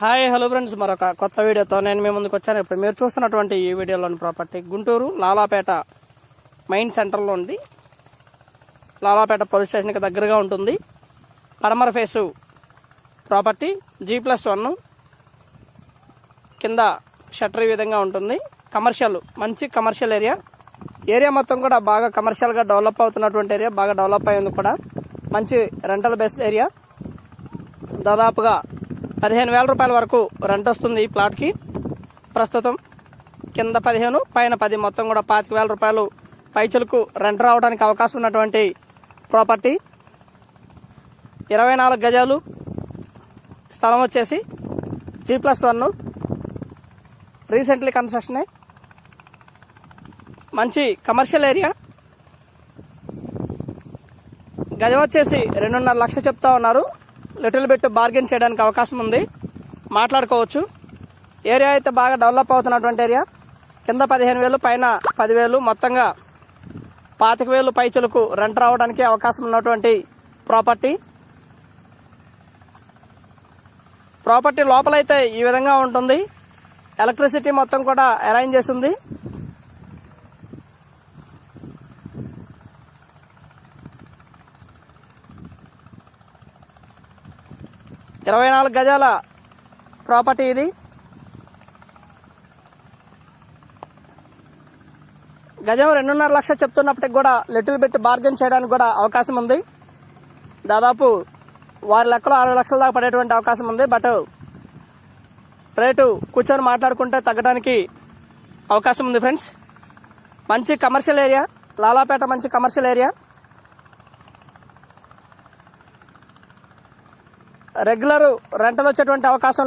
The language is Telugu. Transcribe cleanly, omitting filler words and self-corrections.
హాయ్ హలో ఫ్రెండ్స్, మరొక కొత్త వీడియోతో నేను మీ ముందుకు వచ్చాను. ఇప్పుడు మీరు చూస్తున్నటువంటి ఈ వీడియోలోని ప్రాపర్టీ గుంటూరు లాలాపేట మెయిన్ సెంటర్లో ఉంది. లాలాపేట పోలీస్ స్టేషన్కి దగ్గరగా ఉంటుంది. పడమర ఫేసు ప్రాపర్టీ G+1 కింద షట్టర్ ఈ విధంగా ఉంటుంది. కమర్షియల్, మంచి కమర్షియల్ ఏరియా మొత్తం కూడా బాగా కమర్షియల్గా డెవలప్ అవుతున్నటువంటి ఏరియా, బాగా డెవలప్ అయ్యింది కూడా. మంచి రెంటల్ బేస్డ్ ఏరియా. దాదాపుగా 15,000 రూపాయల వరకు రెంట్ వస్తుంది ఈ ప్లాట్కి. ప్రస్తుతం కింద 15, పైన 10, మొత్తం కూడా 25,000 రూపాయలు పైచులకు రెంట్ రావడానికి అవకాశం ఉన్నటువంటి ప్రాపర్టీ. 24 గజాలు స్థలం వచ్చేసి G+1 రీసెంట్లీ కన్స్ట్రక్షన్. మంచి కమర్షియల్ ఏరియా. గజం వచ్చేసి 2.5 లక్షలు చెప్తా ఉన్నారు. లిటిల్ బిట్ బార్గెన్ చేయడానికి అవకాశం ఉంది, మాట్లాడుకోవచ్చు. ఏరియా అయితే బాగా డెవలప్ అవుతున్నటువంటి ఏరియా. కింద 15,000, పైన 10,000, మొత్తంగా 25,000 పైచులకు రెంట్ రావడానికి అవకాశం ఉన్నటువంటి ప్రాపర్టీ లోపలైతే ఈ విధంగా ఉంటుంది. ఎలక్ట్రిసిటీ మొత్తం కూడా అరేంజ్ చేసింది. ఇరవై 24 గజాల ప్రాపర్టీ ఇది. గజం 2.5 లక్షలు చెప్తున్నప్పటికి కూడా లిటిల్ బిట్ బార్గెన్ చేయడానికి కూడా అవకాశం ఉంది. దాదాపు వారి లెక్కలో 60 లక్షల దాకా పడేటువంటి అవకాశం ఉంది. బట్ రేటు కూర్చొని మాట్లాడుకుంటే తగ్గడానికి అవకాశం ఉంది ఫ్రెండ్స్. మంచి కమర్షియల్ ఏరియా, లాలాపేట మంచి కమర్షియల్ ఏరియా. రెగ్యులర్ రెంటలు వచ్చేటువంటి అవకాశం